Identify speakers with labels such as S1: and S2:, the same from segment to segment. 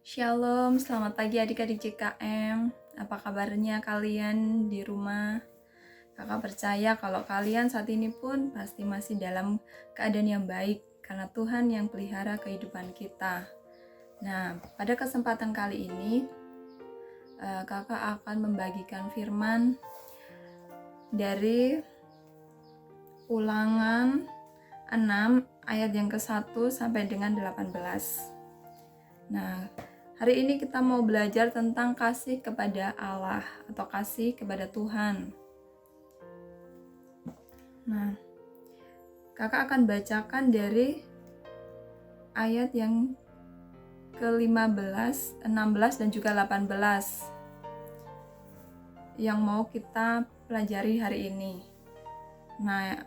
S1: Shalom, selamat pagi adik-adik JKM. Apa kabarnya kalian di rumah? Kakak percaya kalau kalian saat ini pun pasti masih dalam keadaan yang baik karena Tuhan yang pelihara kehidupan kita. Nah, pada kesempatan kali ini kakak akan membagikan firman dari Ulangan 6 ayat yang ke-1 sampai dengan 18. Nah, hari ini kita mau belajar tentang kasih kepada Allah atau kasih kepada Tuhan. Nah, kakak akan bacakan dari ayat yang ke-15, 16, dan juga 18 yang mau kita pelajari hari ini. Nah,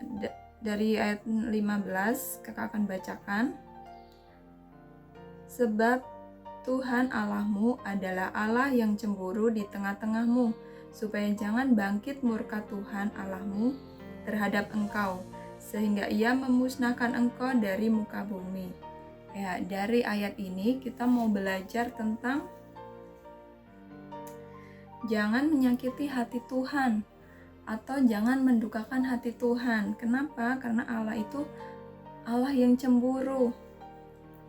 S1: dari ayat 15 kakak akan bacakan. Sebab Tuhan Allahmu adalah Allah yang cemburu di tengah-tengahmu, supaya jangan bangkit murka Tuhan Allahmu terhadap engkau, sehingga ia memusnahkan engkau dari muka bumi. Ya, dari ayat ini kita mau belajar tentang jangan menyakiti hati Tuhan atau jangan mendukakan hati Tuhan. Kenapa? Karena Allah itu Allah yang cemburu.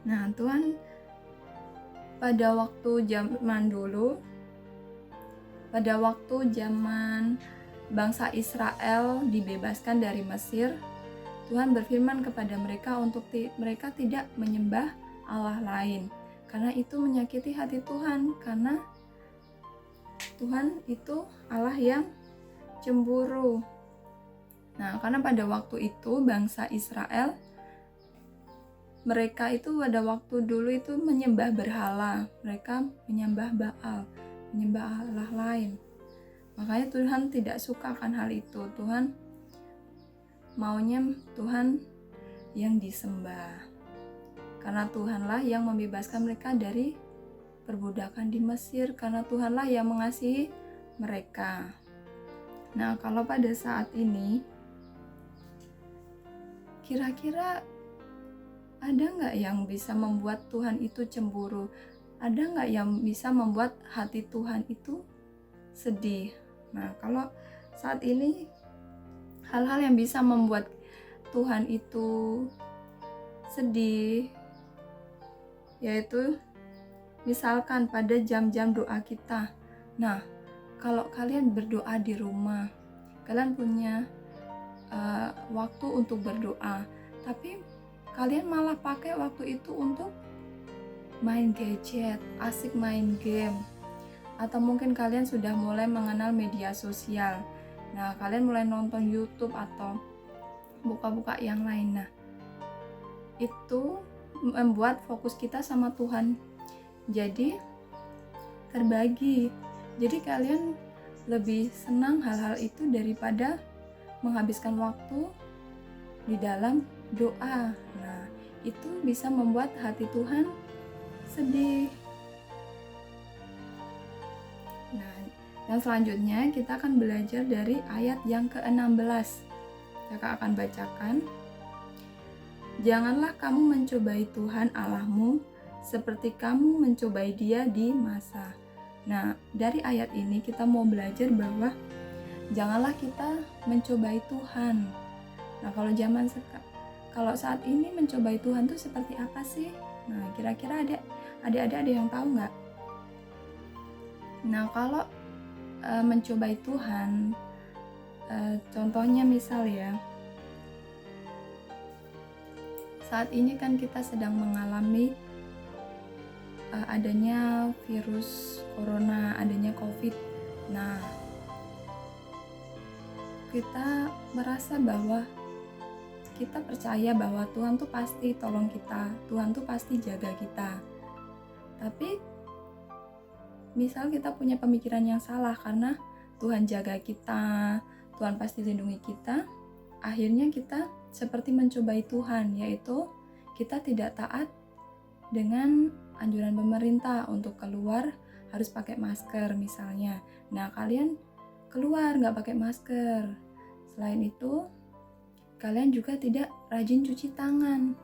S1: Nah, Tuhan pada waktu zaman dulu, pada waktu zaman bangsa Israel dibebaskan dari Mesir, Tuhan berfirman kepada mereka untuk mereka tidak menyembah Allah lain, karena itu menyakiti hati Tuhan, karena Tuhan itu Allah yang cemburu. Nah, karena pada waktu itu bangsa Israel, mereka itu pada waktu dulu itu menyembah berhala, mereka menyembah Baal, menyembah Allah lain. Makanya Tuhan tidak suka akan hal itu. Tuhan maunya Tuhan yang disembah. Karena Tuhanlah yang membebaskan mereka dari perbudakan di Mesir, karena Tuhanlah yang mengasihi mereka. Nah, kalau pada saat ini, kira-kira ada nggak yang bisa membuat Tuhan itu cemburu? Ada nggak yang bisa membuat hati Tuhan itu sedih? Nah, kalau saat ini hal-hal yang bisa membuat Tuhan itu sedih, yaitu misalkan pada jam-jam doa kita. Nah, kalau kalian berdoa di rumah, kalian punya waktu untuk berdoa, tapi kalian malah pakai waktu itu untuk main gadget, asik main game, atau mungkin kalian sudah mulai mengenal media sosial. Nah, kalian mulai nonton YouTube atau buka-buka yang lain. Nah, itu membuat fokus kita sama Tuhan jadi terbagi. Jadi kalian lebih senang hal-hal itu daripada menghabiskan waktu di dalam doa. Nah, itu bisa membuat hati Tuhan sedih. Nah, yang selanjutnya kita akan belajar dari ayat yang ke-16. Kakak akan bacakan. Janganlah kamu mencobai Tuhan Allahmu seperti kamu mencobai Dia di masa. Nah, dari ayat ini kita mau belajar bahwa janganlah kita mencobai Tuhan. Nah, kalau saat ini mencobai Tuhan itu seperti apa sih? Nah, kira-kira ada yang tahu nggak? Nah, kalau mencobai Tuhan, contohnya misal ya, saat ini kan kita sedang mengalami adanya virus corona, adanya COVID. Nah, kita merasa bahwa kita percaya bahwa Tuhan tuh pasti tolong kita, Tuhan tuh pasti jaga kita. Tapi misal kita punya pemikiran yang salah karena Tuhan jaga kita, Tuhan pasti lindungi kita, akhirnya kita seperti mencobai Tuhan, yaitu kita tidak taat dengan anjuran pemerintah untuk keluar harus pakai masker misalnya. Nah, kalian keluar nggak pakai masker. Selain itu, kalian juga tidak rajin cuci tangan.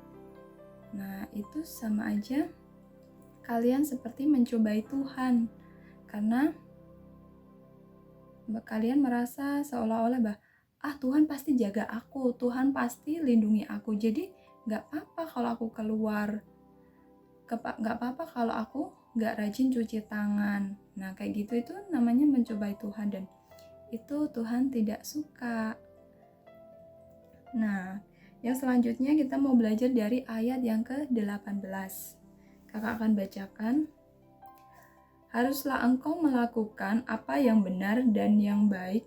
S1: Nah, itu sama aja kalian seperti mencobai Tuhan, karena kalian merasa seolah-olah Tuhan pasti jaga aku, Tuhan pasti lindungi aku, jadi gak apa-apa kalau aku keluar, gak apa-apa kalau aku gak rajin cuci tangan. Nah kayak gitu itu namanya mencobai Tuhan, dan itu Tuhan tidak suka. Nah, yang selanjutnya kita mau belajar dari ayat yang ke-18. Kakak akan bacakan. Haruslah engkau melakukan apa yang benar dan yang baik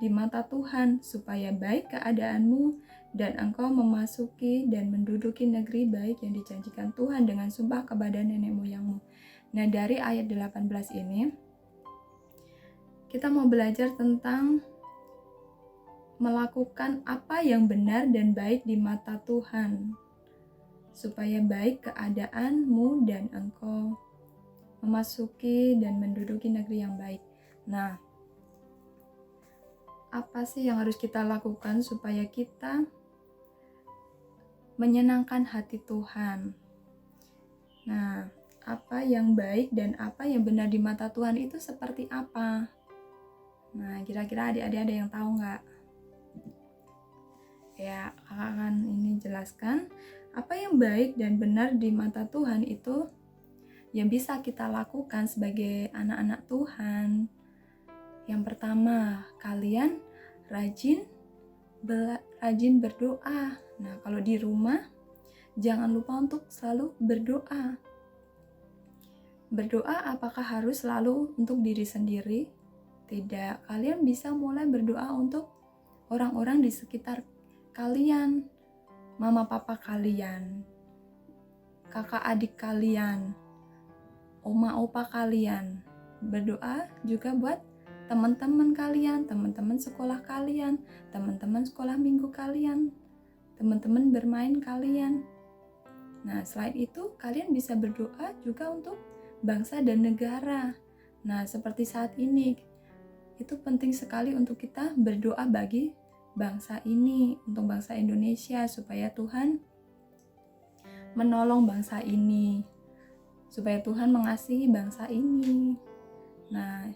S1: di mata Tuhan, supaya baik keadaanmu dan engkau memasuki dan menduduki negeri baik yang dijanjikan Tuhan dengan sumpah kepada nenek moyangmu. Nah, dari ayat 18 ini, kita mau belajar tentang melakukan apa yang benar dan baik di mata Tuhan, supaya baik keadaanmu dan engkau memasuki dan menduduki negeri yang baik. Nah, apa sih yang harus kita lakukan supaya kita menyenangkan hati Tuhan? Nah, apa yang baik dan apa yang benar di mata Tuhan itu seperti apa? Nah, kira-kira adik-adik ada yang tahu nggak? Ya, kakak akan ini jelaskan apa yang baik dan benar di mata Tuhan itu yang bisa kita lakukan sebagai anak-anak Tuhan. Yang pertama, kalian rajin berdoa. Nah, kalau di rumah jangan lupa untuk selalu berdoa. Berdoa apakah harus selalu untuk diri sendiri? Tidak, kalian bisa mulai berdoa untuk orang-orang di sekitar kalian, mama papa kalian, kakak adik kalian, oma opa kalian. Berdoa juga buat teman-teman kalian, teman-teman sekolah kalian, teman-teman sekolah minggu kalian, teman-teman bermain kalian. Nah, selain itu kalian bisa berdoa juga untuk bangsa dan negara. Nah, seperti saat ini, itu penting sekali untuk kita berdoa bagi bangsa ini, untuk bangsa Indonesia, supaya Tuhan menolong bangsa ini, supaya Tuhan mengasihi bangsa ini. Nah,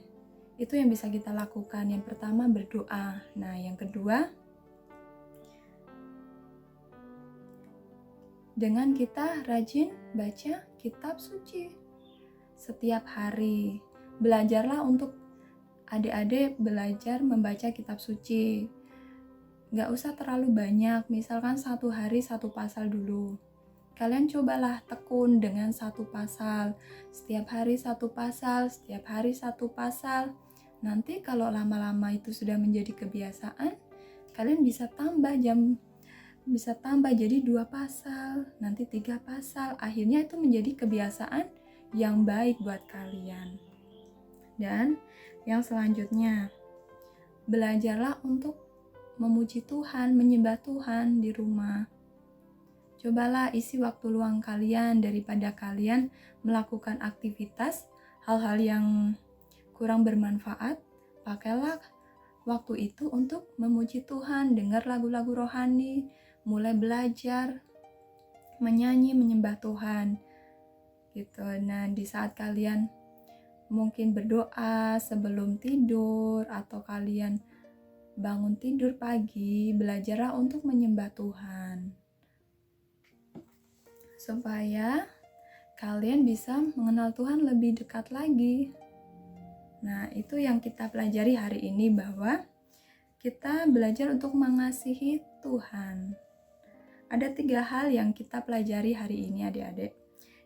S1: itu yang bisa kita lakukan. Yang pertama berdoa. Nah, yang kedua, dengan kita rajin baca kitab suci setiap hari. Belajarlah untuk adik-adik belajar membaca kitab suci. Gak usah terlalu banyak, misalkan satu hari satu pasal dulu. Kalian cobalah tekun dengan satu pasal, setiap hari satu pasal, setiap hari satu pasal. Nanti kalau lama-lama itu sudah menjadi kebiasaan, kalian bisa tambah jadi 2 pasal, nanti 3 pasal. Akhirnya itu menjadi kebiasaan yang baik buat kalian. Dan yang selanjutnya, belajarlah untuk memuji Tuhan, menyembah Tuhan di rumah. Cobalah isi waktu luang kalian, daripada kalian melakukan aktivitas hal-hal yang kurang bermanfaat, pakailah waktu itu untuk memuji Tuhan, dengar lagu-lagu rohani, mulai belajar menyanyi, menyembah Tuhan gitu. Nah, di saat kalian mungkin berdoa sebelum tidur atau kalian bangun tidur pagi, belajarlah untuk menyembah Tuhan, supaya kalian bisa mengenal Tuhan lebih dekat lagi. Nah, itu yang kita pelajari hari ini, bahwa kita belajar untuk mengasihi Tuhan. Ada 3 hal yang kita pelajari hari ini, adik-adik.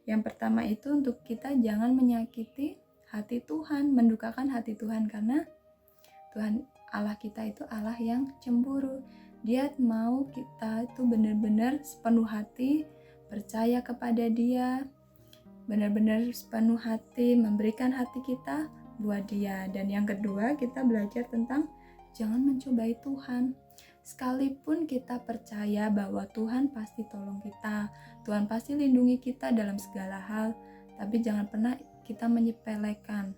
S1: Yang pertama itu untuk kita jangan menyakiti hati Tuhan, mendukakan hati Tuhan, karena Tuhan Allah kita itu Allah yang cemburu. Dia mau kita itu benar-benar sepenuh hati percaya kepada Dia, benar-benar sepenuh hati memberikan hati kita buat Dia. Dan yang kedua, kita belajar tentang jangan mencobai Tuhan. Sekalipun kita percaya bahwa Tuhan pasti tolong kita, Tuhan pasti lindungi kita dalam segala hal, tapi jangan pernah kita menyepelekan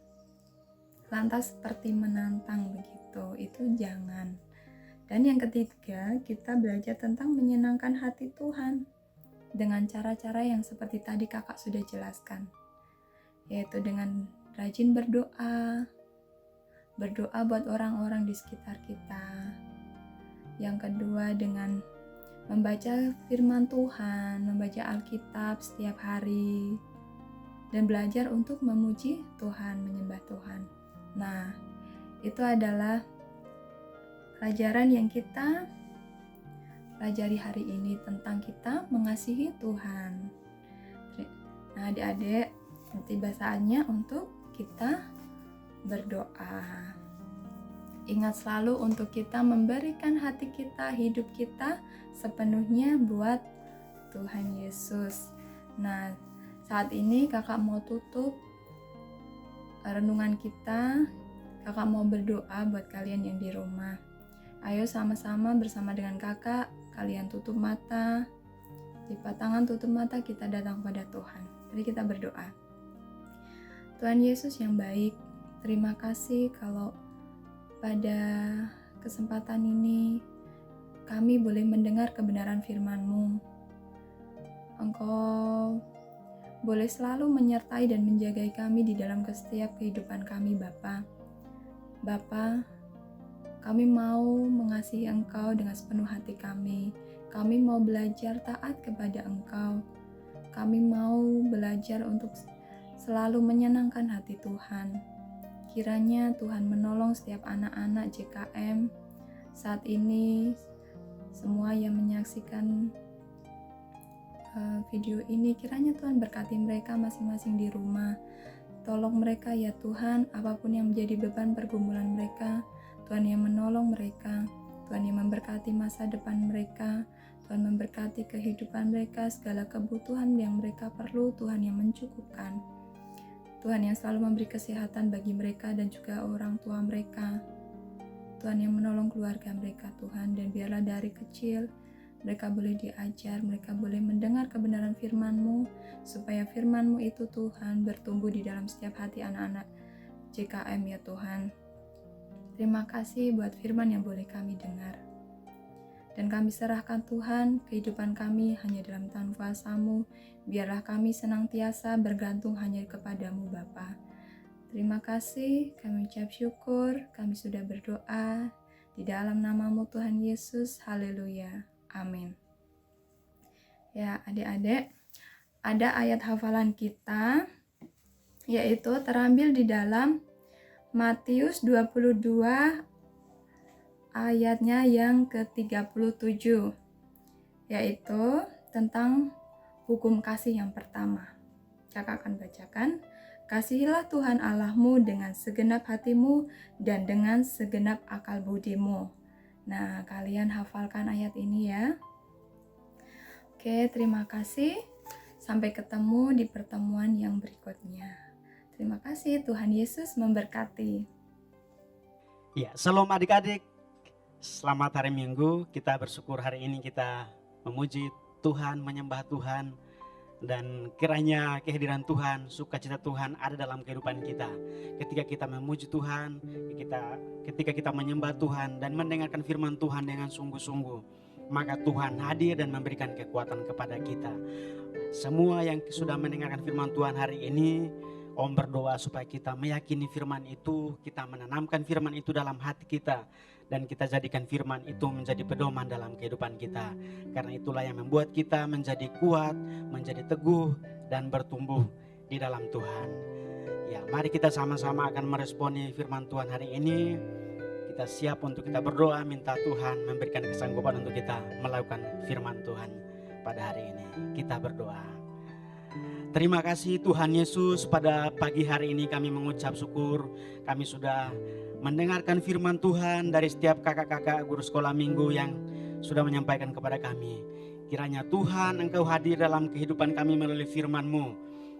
S1: lantas seperti menantang begitu, itu jangan. Dan yang ketiga, kita belajar tentang menyenangkan hati Tuhan dengan cara-cara yang seperti tadi kakak sudah jelaskan. yaitu dengan rajin berdoa buat orang-orang di sekitar kita. Yang kedua, dengan membaca firman Tuhan, membaca Alkitab setiap hari, dan belajar untuk memuji Tuhan, menyembah Tuhan. Nah, itu adalah pelajaran yang kita pelajari hari ini tentang kita mengasihi Tuhan. Nah, adik-adik, tiba saatnya untuk kita berdoa. Ingat selalu untuk kita memberikan hati kita, hidup kita sepenuhnya buat Tuhan Yesus. Nah, saat ini kakak mau tutup renungan kita. Kakak mau berdoa buat kalian yang di rumah. Ayo sama-sama bersama dengan kakak, kalian tutup mata, lipat tangan, tutup mata, kita datang pada Tuhan. Mari kita berdoa. Tuhan Yesus yang baik, terima kasih kalau pada kesempatan ini kami boleh mendengar kebenaran firman-Mu. Engkau boleh selalu menyertai dan menjagai kami di dalam setiap kehidupan kami, Bapa. Bapa, kami mau mengasihi Engkau dengan sepenuh hati kami. Kami mau belajar taat kepada Engkau. Kami mau belajar untuk selalu menyenangkan hati Tuhan. Kiranya Tuhan menolong setiap anak-anak JKM saat ini, semua yang menyaksikan video ini, kiranya Tuhan berkati mereka masing-masing di rumah. Tolong mereka ya Tuhan, apapun yang menjadi beban pergumulan mereka, Tuhan yang menolong mereka, Tuhan yang memberkati masa depan mereka, Tuhan memberkati kehidupan mereka, segala kebutuhan yang mereka perlu, Tuhan yang mencukupkan. Tuhan yang selalu memberi kesehatan bagi mereka dan juga orang tua mereka. Tuhan yang menolong keluarga mereka, Tuhan, dan biarlah dari kecil mereka boleh diajar, mereka boleh mendengar kebenaran firman-Mu, supaya firman-Mu itu Tuhan bertumbuh di dalam setiap hati anak-anak JKM ya Tuhan. Terima kasih buat firman yang boleh kami dengar. Dan kami serahkan Tuhan, kehidupan kami hanya dalam tangan kuasa-Mu. Biarlah kami senantiasa bergantung hanya kepada-Mu Bapa. Terima kasih, kami ucap syukur, kami sudah berdoa. Di dalam nama-Mu Tuhan Yesus, haleluya, amin. Ya adik-adik, ada ayat hafalan kita, yaitu terambil di dalam Matius 22 ayatnya yang ke-37, yaitu tentang hukum kasih yang pertama. Kakak akan bacakan. Kasihilah Tuhan Allahmu dengan segenap hatimu dan dengan segenap akal budimu. Nah, kalian hafalkan ayat ini ya. Oke, terima kasih. Sampai ketemu di pertemuan yang berikutnya. Terima kasih, Tuhan Yesus memberkati.
S2: Ya, shalom adik-adik. Selamat hari Minggu. Kita bersyukur hari ini kita memuji Tuhan, menyembah Tuhan, dan kiranya kehadiran Tuhan, sukacita Tuhan ada dalam kehidupan kita. Ketika kita memuji Tuhan, ketika kita menyembah Tuhan dan mendengarkan firman Tuhan dengan sungguh-sungguh, maka Tuhan hadir dan memberikan kekuatan kepada kita. Semua yang sudah mendengarkan firman Tuhan hari ini, Om berdoa supaya kita meyakini firman itu, kita menanamkan firman itu dalam hati kita, dan kita jadikan firman itu menjadi pedoman dalam kehidupan kita. Karena itulah yang membuat kita menjadi kuat, menjadi teguh, dan bertumbuh di dalam Tuhan. Ya, mari kita sama-sama akan meresponi firman Tuhan hari ini. Kita siap untuk kita berdoa, minta Tuhan memberikan kesanggupan untuk kita melakukan firman Tuhan pada hari ini. Kita berdoa. Terima kasih Tuhan Yesus, pada pagi hari ini kami mengucap syukur. Kami sudah mendengarkan firman Tuhan dari setiap kakak-kakak guru sekolah minggu yang sudah menyampaikan kepada kami. Kiranya Tuhan Engkau hadir dalam kehidupan kami melalui firman-Mu.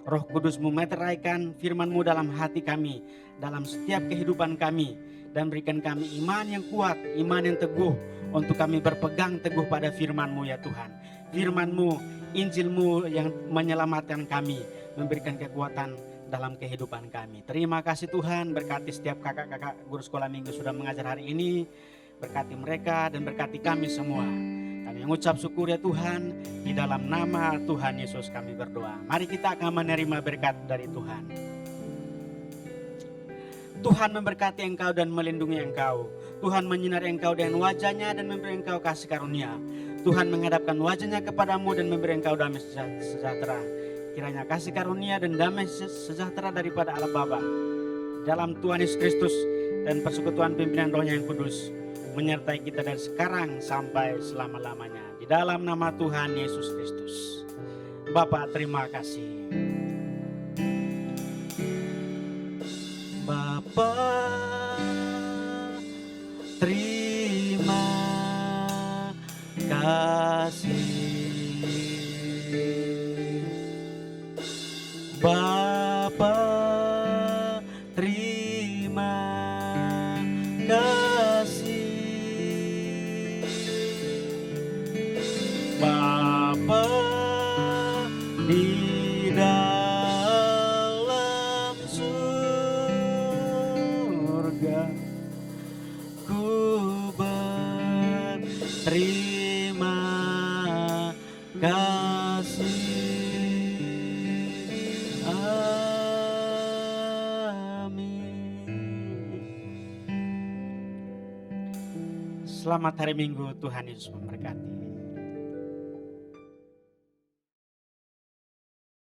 S2: Roh Kudus-Mu meteraikan firman-Mu dalam hati kami, dalam setiap kehidupan kami, dan berikan kami iman yang kuat, iman yang teguh, untuk kami berpegang teguh pada firman-Mu ya Tuhan. Firman-Mu, Injil-Mu yang menyelamatkan kami, memberikan kekuatan dalam kehidupan kami. Terima kasih Tuhan, berkati setiap kakak-kakak guru sekolah minggu sudah mengajar hari ini. Berkati mereka dan berkati kami semua. Kami mengucap syukur ya Tuhan, di dalam nama Tuhan Yesus kami berdoa. Mari kita akan menerima berkat dari Tuhan. Tuhan memberkati engkau dan melindungi engkau. Tuhan menyinari engkau dengan wajahnya dan memberi engkau kasih karunia. Tuhan menghadapkan wajahnya kepadamu dan memberi engkau damai sejahtera. Kiranya kasih karunia dan damai sejahtera daripada Allah Bapa, dalam Tuhan Yesus Kristus, dan persekutuan pimpinan Roh-Nya yang kudus menyertai kita dari sekarang sampai selama-lamanya. Di dalam nama Tuhan Yesus Kristus. Bapa, terima kasih. Bapa, terima kasih. Bapa, terima kasih. Bapa di dalam surga, ku berterima kasih. Amin. Selamat hari Minggu, Tuhan Yesus memberkati.